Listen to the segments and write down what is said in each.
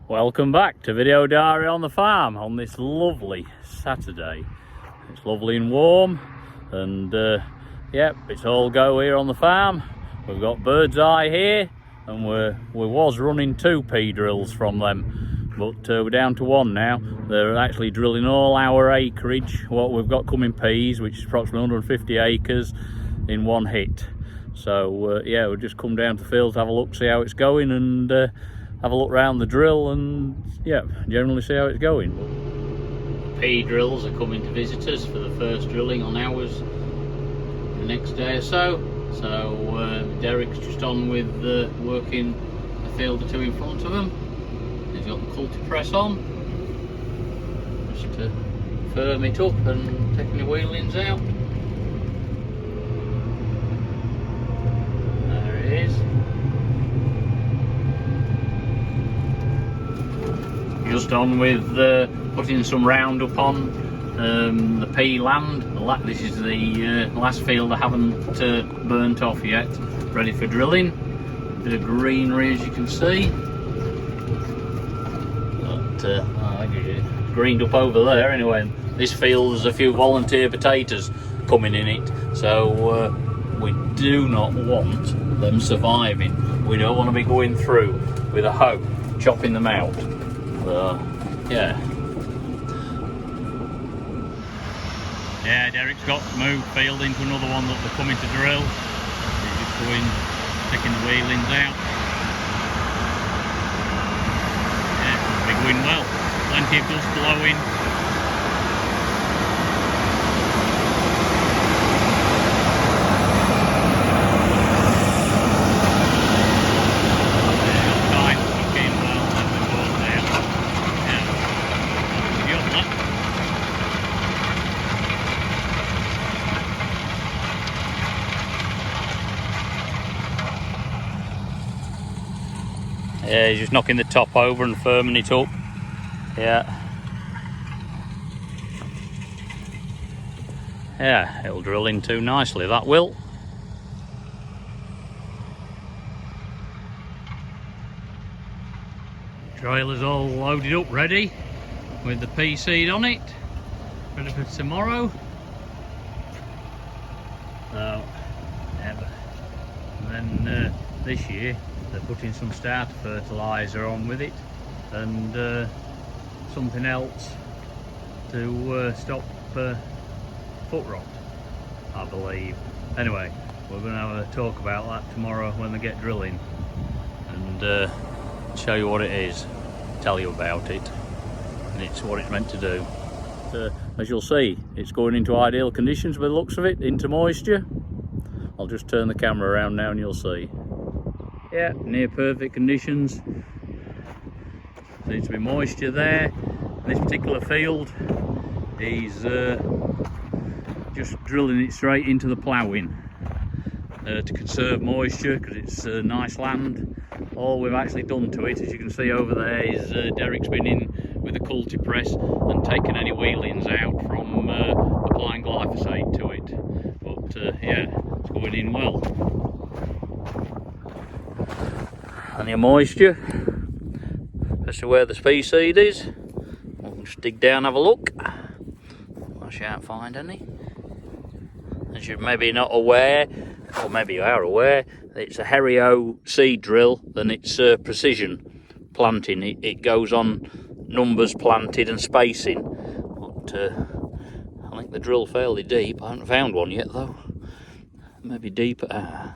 Welcome back to Video Diary on the farm on this lovely Saturday. It's lovely and warm, and yep, it's all go here on the farm. We've got bird's eye here, and we was running 2 P drills from them, but we're down to 1 now. They're actually drilling all our acreage, what we've got coming peas, which is approximately 150 acres, in 1 hit. So yeah, we'll just come down to the field to have a look, see how it's going, and have a look around the drill, and yeah, generally see how it's going. P drills are coming to visit us for the first drilling on ours the next day or so. So Derek's just on with working a field or 2 in front of him. He's got the culti press on, just to firm it up and taking the wheelings out. There it is. Just on with putting some Roundup on the pea land. This is the last field I haven't burnt off yet, ready for drilling. Bit of greenery, as you can see. But I think it's greened up over there. Anyway, this field has a few volunteer potatoes coming in it, so we do not want them surviving. We don't want to be going through with a hoe chopping them out. Yeah. Yeah, Derek's got to move field into another one that they're coming to drill. He's just going, taking the wheelings out. Yeah, big wind well. Plenty of dust blowing. Yeah, he's just knocking the top over and firming it up. Yeah. Yeah, it'll drill in too nicely, that will. Trailer's all loaded up, ready, with the pea seed on it, ready for tomorrow. So, yeah, and then this year, they're putting some starter fertiliser on with it, and something else to stop foot rot, I believe. Anyway, we're going to have a talk about that tomorrow when they get drilling, and show you what it is, tell you about it, and it's what it's meant to do. As you'll see, it's going into ideal conditions by the looks of it, into moisture. I'll just turn the camera around now and you'll see. Yeah, near perfect conditions. Needs to be moisture there. This particular field, he's just drilling it straight into the ploughing to conserve moisture, because it's nice land. All we've actually done to it, as you can see over there, is Derek's been in with the culti press and taken any wheelings out from applying glyphosate to it. But yeah, it's going in well. Plenty of moisture, especially where the pea seed is. We'll just dig down and have a look. I shan't find any. As you're maybe not aware, or maybe you are aware, it's a Herio seed drill, and it's precision planting. It goes on numbers planted and spacing. But I think the drill fairly deep. I haven't found one yet though. Maybe deeper.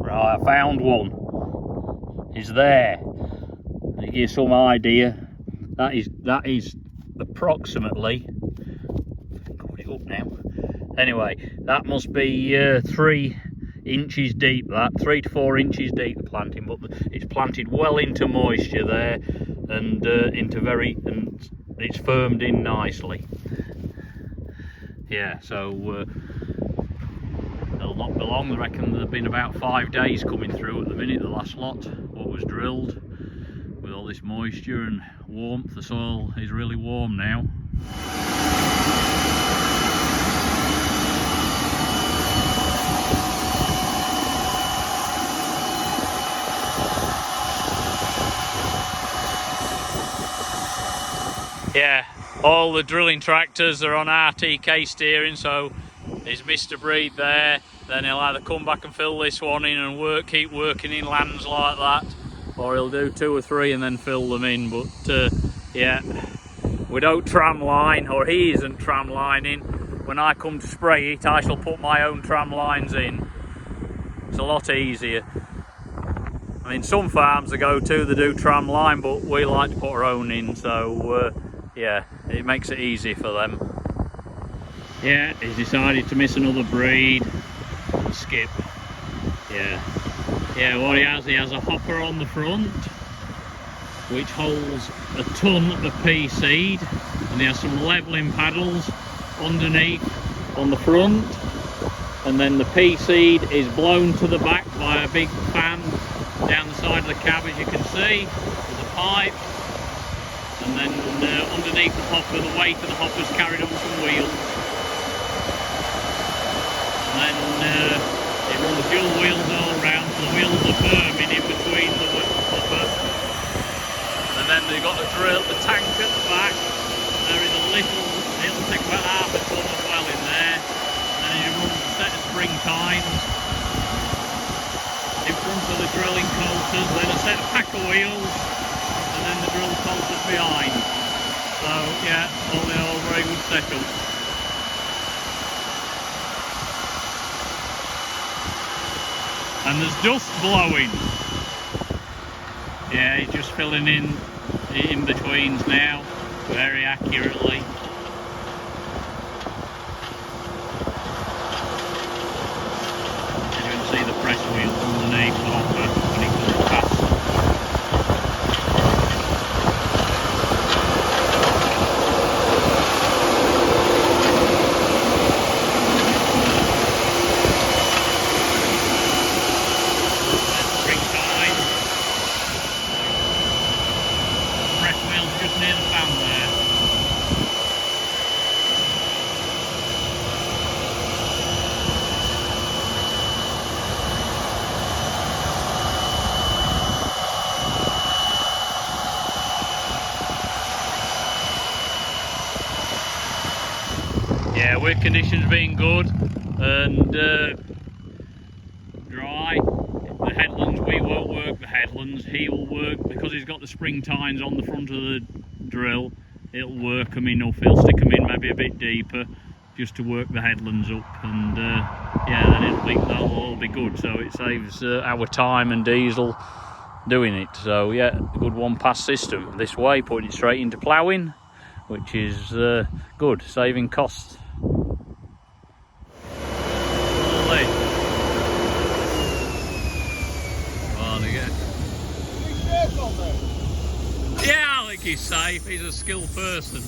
Right, I found one. It's there. To give you some idea, that is approximately, put it up now. Anyway, that must be 3 inches deep. That 3 to 4 inches deep, the planting, but it's planted well into moisture there, and and it's firmed in nicely. Yeah, so. They'll not be long. I reckon there've been about 5 days coming through at the minute, the last lot, what was drilled. With all this moisture and warmth, the soil is really warm now. Yeah, all the drilling tractors are on RTK steering, so he's missed a breed there. Then he'll either come back and fill this one in and keep working in lands like that, or he'll do 2 or 3 and then fill them in. But yeah, we don't tram line, or he isn't tram lining. When I come to spray it, I shall put my own tram lines in. It's a lot easier. I mean, some farms I go to, they do tram line, but we like to put our own in, so yeah, it makes it easy for them. Yeah, he's decided to miss another breed and skip. Yeah, what he has a hopper on the front which holds a ton of pea seed, and he has some levelling paddles underneath on the front, and then the pea seed is blown to the back by a big fan down the side of the cab, as you can see, with a pipe. And then underneath the hopper, the weight of the hopper is carried on some wheels. And then it runs dual wheels all round, so the wheels are firming in between the hopper. And then they've got the tank at the back. There is a little, it'll take about half a ton as well in there. And then it runs a set of spring tines in front of the drilling coulters, then a set of packer wheels, and then the drill coulters behind. So yeah, all in all, very good setup. And there's dust blowing. Yeah, he's just filling in betweens now, very accurately. And you can see the press wheels underneath the hopper when it comes past. Yeah, wind conditions being good and dry. The headlands, we won't work the headlands. He will work, because he's got the spring tines on the front of the drill. It'll work them enough. He'll stick them in maybe a bit deeper just to work the headlands up, and yeah, then that'll all be good. So it saves our time and diesel doing it. So yeah, a good one-pass system this way, putting it straight into ploughing, which is good, saving costs. Yeah, I think he's safe. He's a skilled person.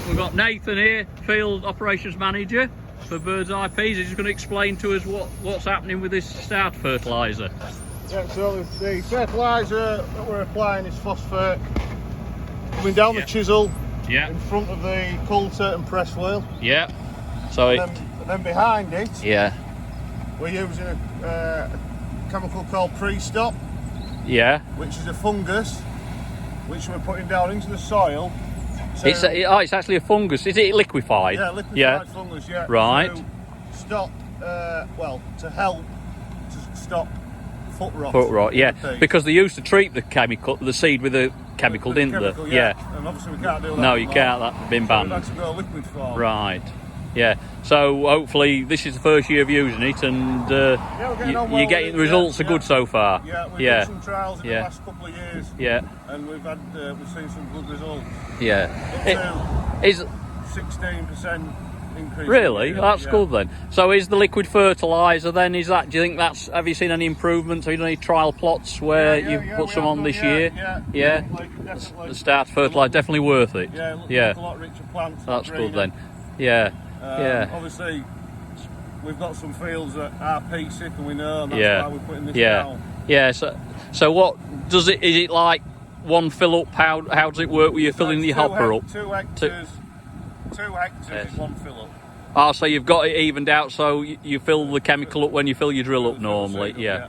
We've got Nathan here, Field Operations Manager for Bird's Eye Peas. He's just going to explain to us what's happening with this start fertiliser. Yeah, so the fertiliser that we're applying is phosphate, coming down the chisel, in front of the coulter and press wheel. Yeah. So and then behind it, we're using a chemical called pre-stop. Yeah. Which is a fungus, which we're putting down into the soil. It's actually a fungus. Is it liquefied? Yeah, liquefied fungus. Yeah. Right. To stop, to help to stop foot rot. Foot rot, yeah. Because they used to treat the seed with a chemical, didn't they? Yeah. And obviously we can't do that. No, you can't. That's been banned. So we've had to go liquid form. Right. Yeah. So hopefully this is the first year of using it, and you're getting the results are good so far. Yeah, we've done some trials in the last couple of years. Yeah. And we've seen some good results. Yeah. Up to 16% increase. Really? That's good then. So is the liquid fertiliser then, do you think have you seen any improvements? Have you done any trial plots where you've put some on this year? Yeah. The start fertiliser, definitely worth it. Yeah, a lot richer plants. That's good then. Yeah. Obviously, we've got some fields that are pea sick, and we know, and that's why we're putting this down. Yeah. So what does it? Is it like one fill up? How does it work? Where you're filling the hopper up? 2 hectares. 2 hectares is one fill up. Oh, so you've got it evened out, so you fill the chemical up when you fill your drill up normally. Yeah.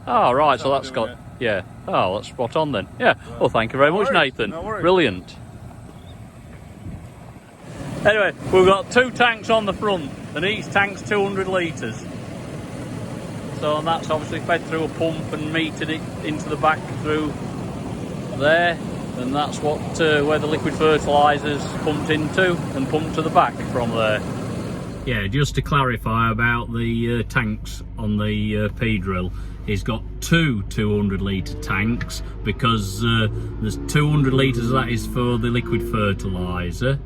Oh, right. So that's got. Yeah. Oh, that's spot on then. Yeah. Well, thank you very much, Nathan. Brilliant. Anyway, we've got 2 tanks on the front, and each tank's 200 litres. So and that's obviously fed through a pump and metered it into the back through there, and that's what where the liquid fertiliser's pumped into and pumped to the back from there. Yeah, just to clarify about the tanks on the P drill, it's got 2 200 litre tanks, because there's 200 litres of that is for the liquid fertiliser,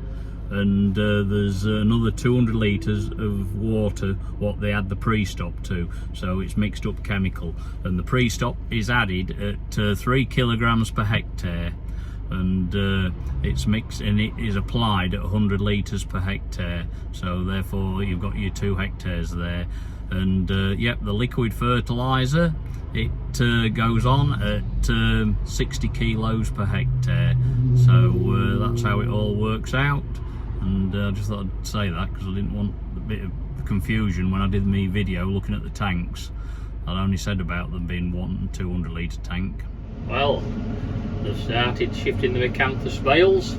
and there's another 200 litres of water what they add the pre-stop to, so it's mixed up chemical, and the pre-stop is added at 3 kilograms per hectare, and it's mixed and it is applied at 100 litres per hectare, so therefore you've got your 2 hectares there. And yep, the liquid fertiliser, it goes on at 60 kilos per hectare, so that's how it all works out. And I just thought I'd say that because I didn't want a bit of confusion when I did my video looking at the tanks. I only said about them being 1 and 200 litre tank. Well, they've started shifting the Acanthus bales.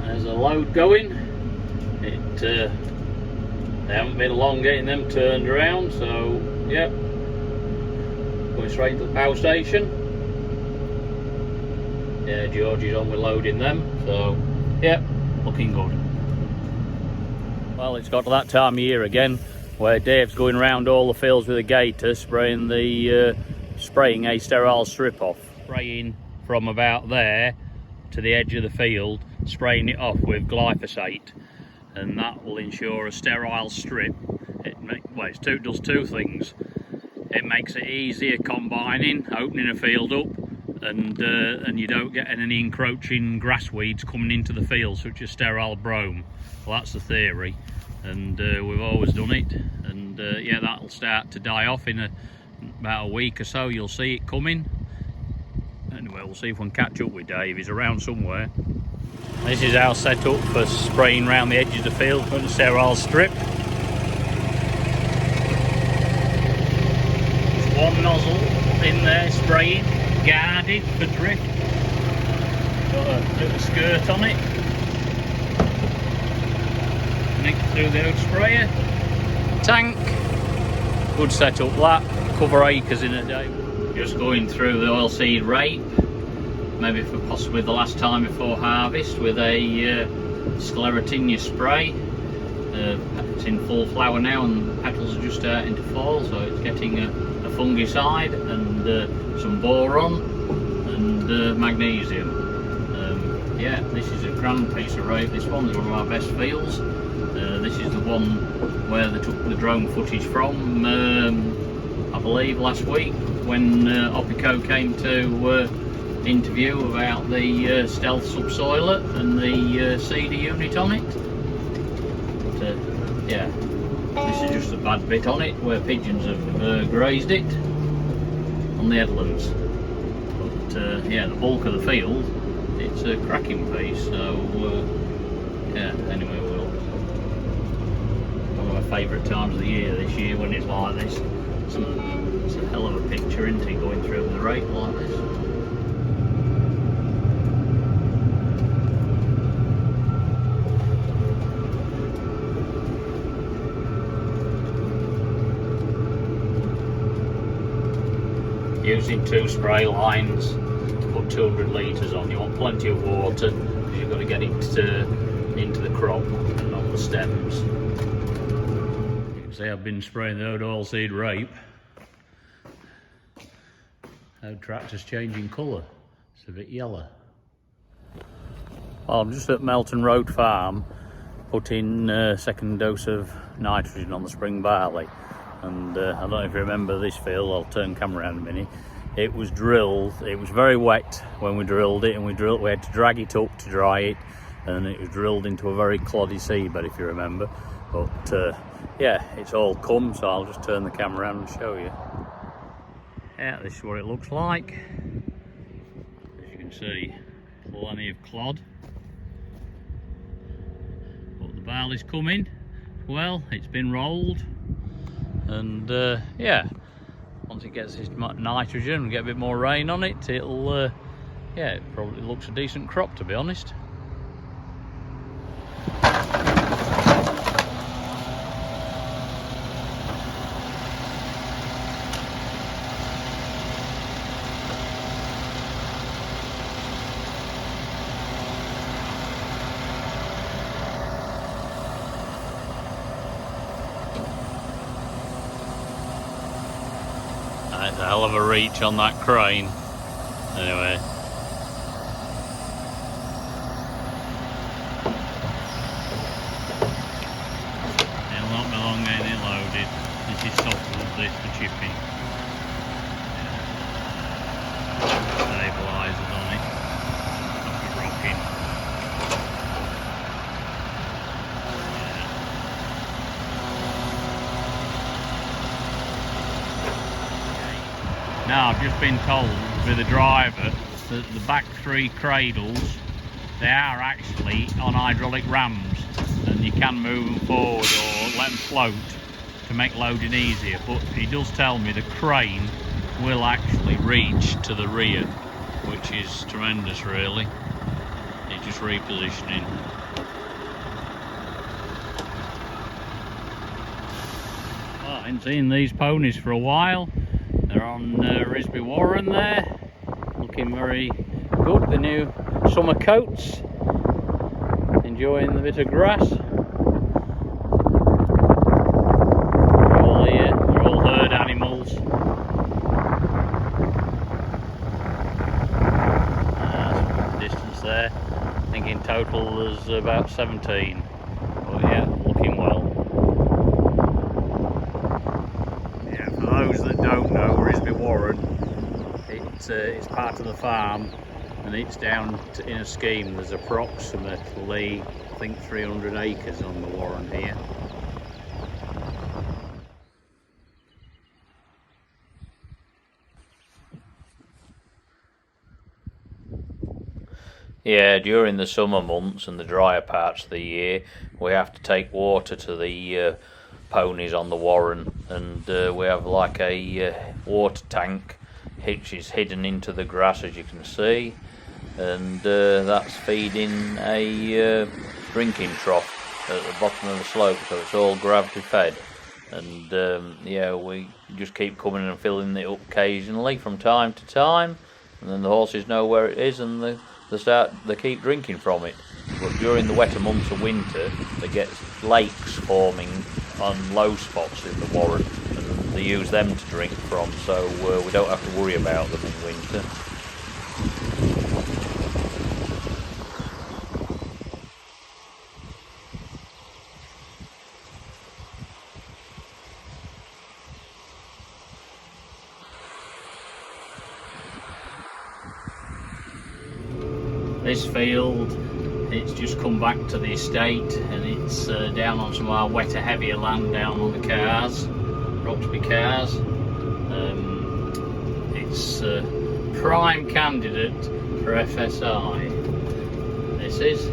There's a load going. They haven't been long getting them turned around, so yep, going straight to the power station. Yeah, George is on with loading them, so yep, looking good. Well, it's got to that time of year again where Dave's going around all the fields with a gator spraying a sterile strip off. Spraying from about there to the edge of the field, spraying it off with glyphosate, and that will ensure a sterile strip. It does 2 things. It makes it easier combining, opening a field up, and you don't get any encroaching grass weeds coming into the field, such as sterile brome. Well, that's the theory, and we've always done it, and yeah, that'll start to die off in about a week or so. You'll see it coming. Anyway, we'll see if we can catch up with Dave. He's around somewhere. This is our setup for spraying around the edge of the field for the sterile strip. There's 1 nozzle in there spraying, guarded for drift. Got a little skirt on it. Connect through the old sprayer. Tank. Good setup that. Cover acres in a day. Just going through the oilseed rape. Maybe for possibly the last time before harvest with a sclerotinia spray. It's in full flower now and the petals are just starting to fall, so it's getting a fungicide and some boron and magnesium. Yeah, this is a grand piece of rape. This one's one of our best fields. This is the one where they took the drone footage from, I believe last week, when Opico came to interview about the stealth subsoiler and the seeder unit on it. But, yeah, this is just a bad bit on it where pigeons have grazed it on the headlands. But yeah, the bulk of the field, it's a cracking piece. So yeah, anyway, one of my favourite times of the year this year when it's like this. It's a hell of a picture, isn't it, going through the rape like this. Using 2 spray lines to put 200 litres on. You want plenty of water because you've got to get it into the crop and on the stems. You can see I've been spraying the old oilseed rape. The tractor's changing colour. It's a bit yellow. Well, I'm just at Melton Road Farm putting a 2nd dose of nitrogen on the spring barley. And I don't know if you remember this field. I'll turn camera around a minute. It was drilled. It was very wet when we drilled it, and we had to drag it up to dry it, and it was drilled into a very cloddy seabed, if you remember. But yeah, it's all come, so I'll just turn the camera around and show you. Yeah, this is what it looks like. As you can see, plenty of clod. But the barley's coming, well, it's been rolled, and yeah, once it gets this nitrogen and get a bit more rain on it, it'll yeah, it probably looks a decent crop, to be honest. That's a hell of a reach on that crane. Anyway. It'll not be long getting it loaded. This is soft as this for chipping. Stabilisers on it. Not be rocking. Now, I've just been told with the driver that the back 3 cradles, they are actually on hydraulic rams, and you can move them forward or let them float to make loading easier. But he does tell me the crane will actually reach to the rear, which is tremendous really. It's just repositioning. Well, I haven't seen these ponies for a while. They're on Risby Warren there, looking very good. The new summer coats, enjoying the bit of grass. They're all herd animals. Some good distance there. I think in total there's about 17. But yeah, looking well. For those that don't know, Risby Warren, it's part of the farm, and it's down in a scheme. There's approximately, I think, 300 acres on the Warren here. Yeah, during the summer months and the drier parts of the year, we have to take water to the ponies on the Warren, and we have like a water tank which is hidden into the grass, as you can see, and that's feeding a drinking trough at the bottom of the slope, so it's all gravity fed. And yeah, we just keep coming and filling it up occasionally from time to time, and then the horses know where it is, and they keep drinking from it. But during the wetter months of winter, they get lakes forming on low spots in the Warren, and they use them to drink from, so we don't have to worry about them in winter. This field, it's just come back to the estate, and it's down on some of our wetter, heavier land down on the cars, Roxby cars. It's a prime candidate for FSI. This is.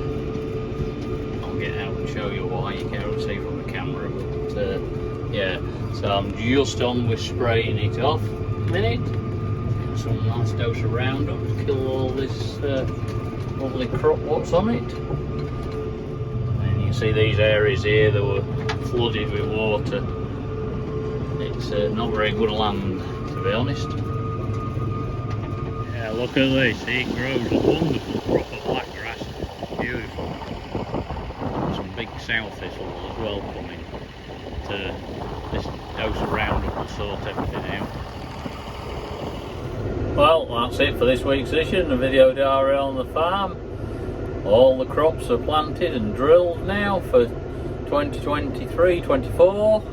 I'll get out and show you why. You can't see from the camera, but yeah. So I'm just on with spraying it off. A minute. Get some nice dose of Roundup to kill all this lovely crop what's on it. And you can see these areas here that were flooded with water. It's not very good land, to be honest. Yeah, look at this, it grows a wonderful crop of blackgrass. Beautiful. Some big sow thistles as well coming. This dose of Roundup will sort everything out. Well, that's it for this week's edition of Video Diary on the Farm. All the crops are planted and drilled now for 2023-24,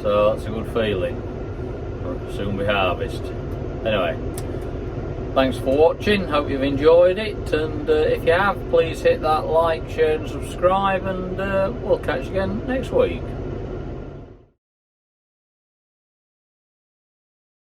so that's a good feeling. It'll soon be harvest. Anyway, thanks for watching, hope you've enjoyed it, and if you have, please hit that like, share and subscribe, and we'll catch you again next week.